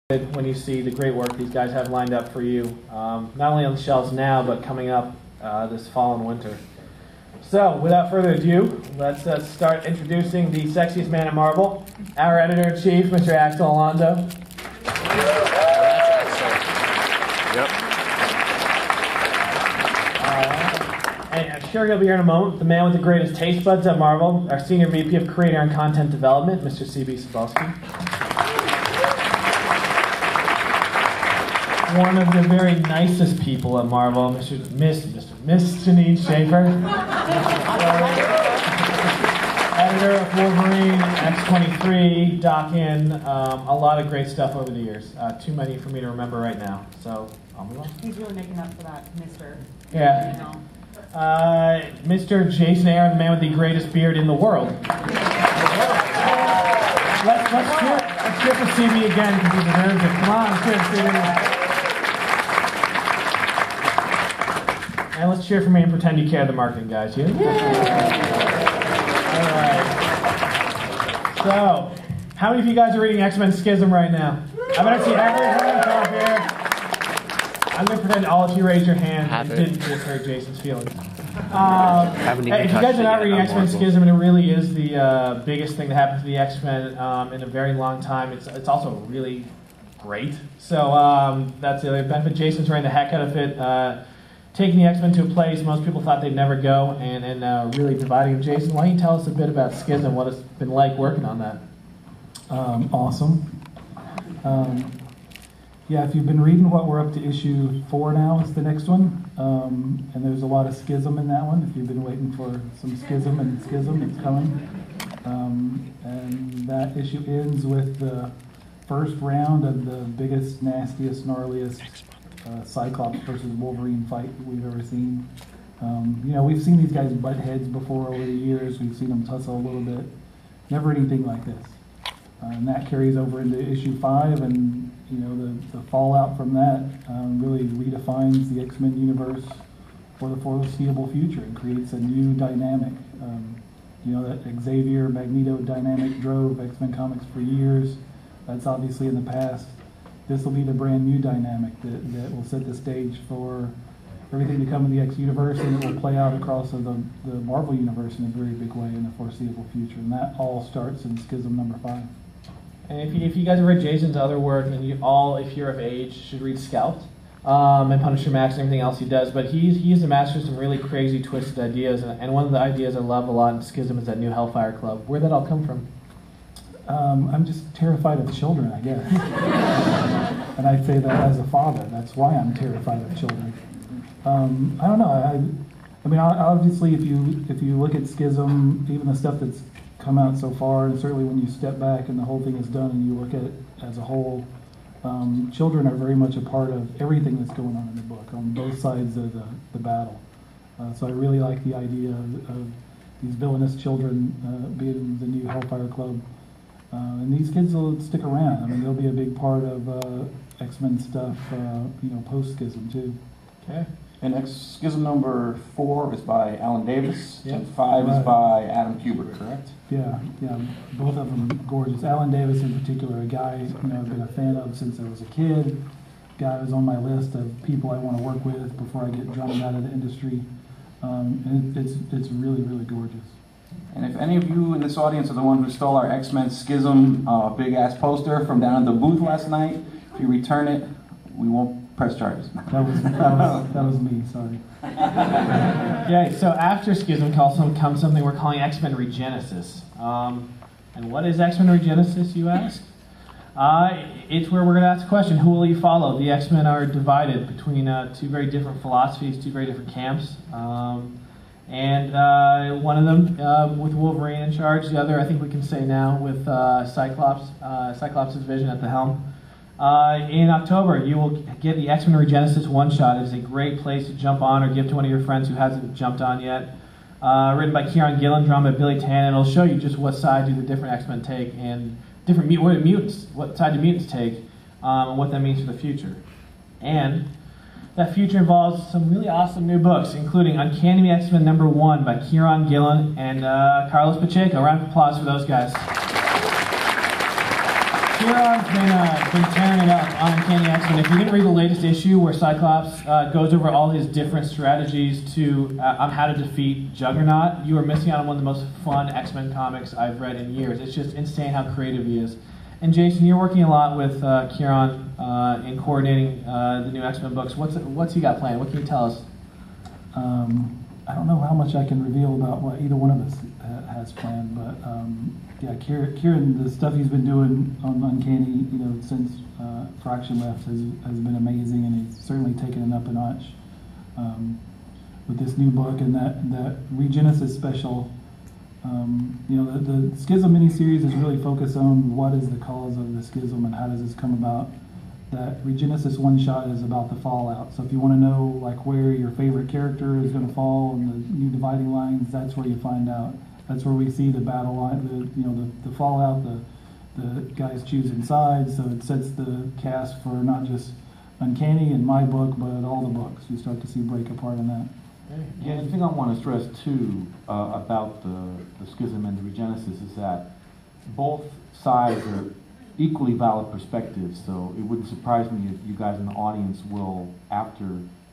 when you see the great work these guys have lined up for you, not only on the shelves now, but coming up this fall and winter. So, without further ado, let's start introducing the sexiest man at Marvel, our editor-in-chief, Mr. Axel Alonso. And I'm sure he'll be here in a moment. The man with the greatest taste buds at Marvel, our Senior VP of Creator and Content Development, Mr. C.B. Cebulski. One of the very nicest people at Marvel, Miss Janine Schaefer. Editor of Wolverine, X-23, Doc-In, a lot of great stuff over the years. Too many for me to remember right now, so I'll move on. He's really making up for that, Mr. Yeah. You know. Mr. Jason Aaron, the man with the greatest beard in the world. Let's cheer for CB again because he deserves it. Come on, cheer for CB. And let's cheer for me and pretend you care the marketing guys. You? All right. So, how many of you guys are reading X-Men Schism right now? I bet I see everyone come up here. I'm going to pretend all of you raise your hand and didn't just hurt Jason's feelings. If you guys are not reading X-Men Schism, and it really is the biggest thing that happened to the X-Men in a very long time, it's also really great. So that's the other benefit. Jason's running the heck out of it. Taking the X-Men to a place most people thought they'd never go, and really dividing them. Jason, why don't you tell us a bit about Schism, what it's been like working on that? Awesome. Yeah, if you've been reading what we're up to issue 4 now is the next one, and there's a lot of schism in that one. If you've been waiting for some schism, it's coming. And that issue ends with the first round of the biggest, nastiest, gnarliest Cyclops versus Wolverine fight we've ever seen. You know, we've seen these guys butt heads before over the years. We've seen them tussle a little bit. Never anything like this. And that carries over into issue 5, and you know the fallout from that really redefines the X-Men universe for the foreseeable future and creates a new dynamic. You know, that Xavier Magneto dynamic drove X-Men comics for years. That's obviously in the past. This will be the brand new dynamic that will set the stage for everything to come in the X universe, and it will play out across the Marvel universe in a very big way in the foreseeable future. And that all starts in Schism number 5. And if you guys have read Jason's other work, then you all, if you're of age, should read Scout and Punisher Max and everything else he does. But he's a master of some really crazy, twisted ideas. And one of the ideas I love a lot in Schism is that new Hellfire Club. Where'd that all come from? I'm just terrified of children, I guess. And I'd say that as a father. That's why I'm terrified of children. I don't know. I mean, obviously, if you look at Schism, even the stuff that's come out so far, and certainly when you step back and the whole thing is done and you look at it as a whole, children are very much a part of everything that's going on in the book on both sides of the battle. So I really like the idea of these villainous children being the new Hellfire Club. And these kids will stick around. I mean, they'll be a big part of X-Men stuff, you know, post-Schism too. Okay. And Schism number 4 is by Alan Davis, Yep. and 5 is by Adam Kubert, correct? Yeah, both of them gorgeous. Alan Davis in particular, a guy you know I've been a fan of since I was a kid. Guy who's on my list of people I want to work with before I get drummed out of the industry. And it's really, really gorgeous. And if any of you in this audience are the one who stole our X-Men Schism big-ass poster from down in the booth last night, if you return it, we won't press charges. That was me, sorry. Yeah, so after Schism comes something we're calling X-Men Regenesis. And what is X-Men Regenesis, you ask? It's where we're going to ask the question, who will you follow? The X-Men are divided between two very different philosophies, two very different camps. And one of them with Wolverine in charge, the other I think we can say now with Cyclops' vision at the helm. In October, you will get the X-Men Regenesis one-shot. It is a great place to jump on or give to one of your friends who hasn't jumped on yet. Written by Kieron Gillen, drawn by Billy Tannen. It'll show you just what side do the different X-Men take and what side do mutants take, and what that means for the future. And that future involves some really awesome new books, including Uncanny X-Men number 1 by Kieron Gillen and Carlos Pacheco. A round of applause for those guys. Kieran's been tearing it up on Uncanny X-Men. If you didn't read the latest issue where Cyclops goes over all his different strategies on how to defeat Juggernaut, you are missing out on one of the most fun X-Men comics I've read in years. It's just insane how creative he is. And Jason, you're working a lot with Kieran in coordinating the new X-Men books. What's he got planned? What can you tell us? I don't know how much I can reveal about what either one of us has planned, but yeah, Kieran, the stuff he's been doing on Uncanny, since Fraction left has been amazing, and he's certainly taken it up a notch with this new book and that Regenesis special. The Schism miniseries is really focused on what is the cause of the schism and how does this come about. That Regenesis one-shot is about the fallout. So if you want to know where your favorite character is going to fall and the new dividing lines, that's where you find out. That's where we see the battle line, the fallout, the guys choosing sides. So it sets the cast for not just Uncanny and my book, but all the books. You start to see break apart in that. Yeah, the thing I want to stress too about the Schism and the Regenesis is that both sides are equally valid perspectives, so it wouldn't surprise me if you guys in the audience will, after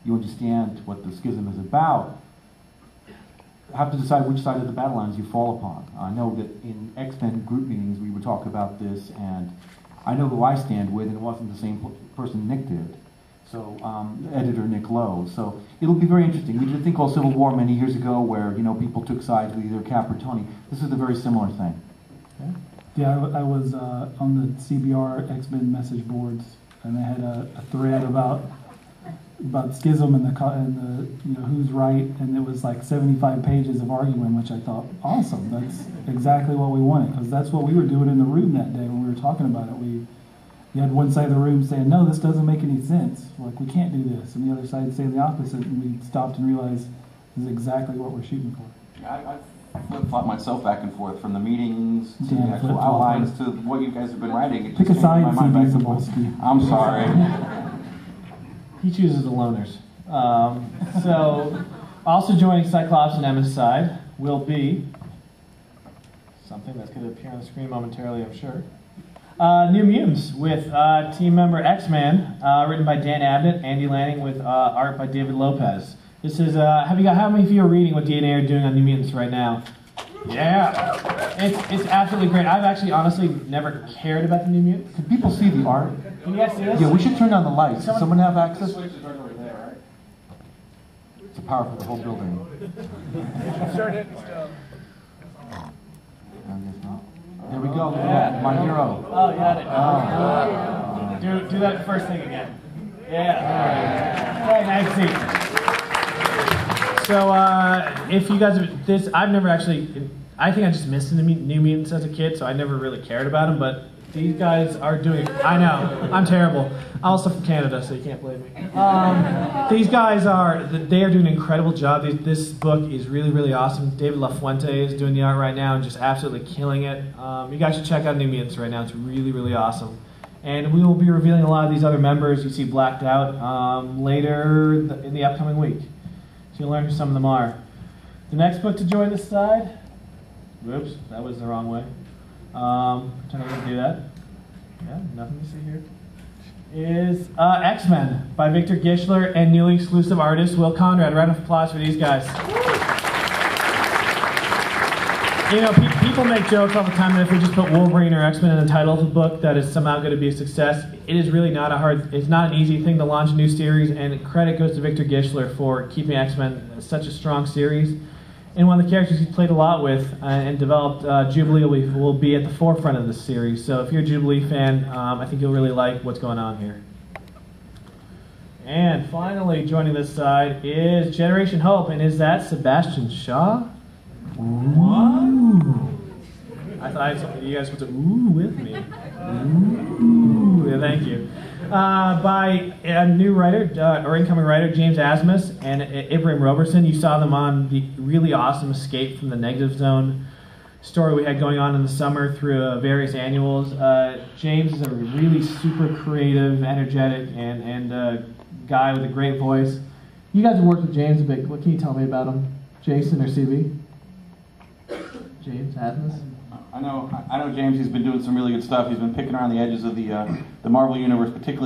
you understand what the Schism is about, have to decide which side of the battle lines you fall upon. I know that in X-Men group meetings we would talk about this, and I know who I stand with, and it wasn't the same person Nick did. So, editor Nick Lowe. So it'll be very interesting. We did a thing called Civil War many years ago where, people took sides with either Cap or Tony. This is a very similar thing. Okay. Yeah, I was on the CBR X-Men message boards, and they had a thread about schism and the who's right, and it was 75 pages of arguing, which I thought, awesome. That's exactly what we wanted, because that's what we were doing in the room that day when we were talking about it. You had one side of the room saying, no, this doesn't make any sense. We can't do this. And the other side saying the opposite, and we stopped and realized this is exactly what we're shooting for. Yeah, I flip-flop myself back and forth from the meetings to the actual outlines to what you guys have been writing. Pick a side and see visible. I'm sorry. He chooses the loners. So, also joining Cyclops and Emma's side will be something that's going to appear on the screen momentarily, I'm sure. New Mutants with team member X-Man, written by Dan Abnett, Andy Lanning with art by David Lopez. This is, how many of you are reading what DNA are doing on New Mutants right now? Yeah! It's absolutely great. I've actually honestly never cared about the New Mutants. Can people see the art? Can you guys see this? Yeah, we should turn on the lights. Does someone have access? Switch is right over there, right? It's the power for the whole building. Start hitting stuff. I guess not. There we go. Look at that. My hero. Oh, you got it. Do that first thing again. Yeah. All right, nice seat. So, if you guys have this, I've never actually. I think I just missed the New Mutants as a kid, so I never really cared about them. But these guys are doing. I know, I'm terrible. I'm also from Canada, so you can't blame me. These guys they are doing an incredible job. This book is really, really awesome. David LaFuente is doing the art right now and just absolutely killing it. You guys should check out New Mutants right now. It's really, really awesome. And we will be revealing a lot of these other members you see blacked out later in the upcoming week. So you'll learn who some of them are. The next book to join this side, whoops, that was the wrong way. Pretend I didn't do that. Yeah, nothing to see here. Is X-Men by Victor Gischler and newly exclusive artist Will Conrad. Round of applause for these guys. People make jokes all the time that if we just put Wolverine or X-Men in the title of a book, that is somehow going to be a success. It is really not it's not an easy thing to launch a new series, and credit goes to Victor Gischler for keeping X-Men such a strong series. And one of the characters he's played a lot with and developed, Jubilee will be at the forefront of this series. So if you're a Jubilee fan, I think you'll really like what's going on here. And finally, joining this side is Generation Hope, and is that Sebastian Shaw? Ooh. I thought you guys would say ooh with me. Ooh, yeah, thank you. By a new writer, or incoming writer, James Asmus and Ibrahim Roberson. You saw them on the really awesome Escape from the Negative Zone story we had going on in the summer through various annuals. James is a really super creative, energetic, and guy with a great voice. You guys have worked with James a bit. What can you tell me about him? Jason or CB? James Asmus? I know James. He's been doing some really good stuff. He's been picking around the edges of the Marvel universe, particularly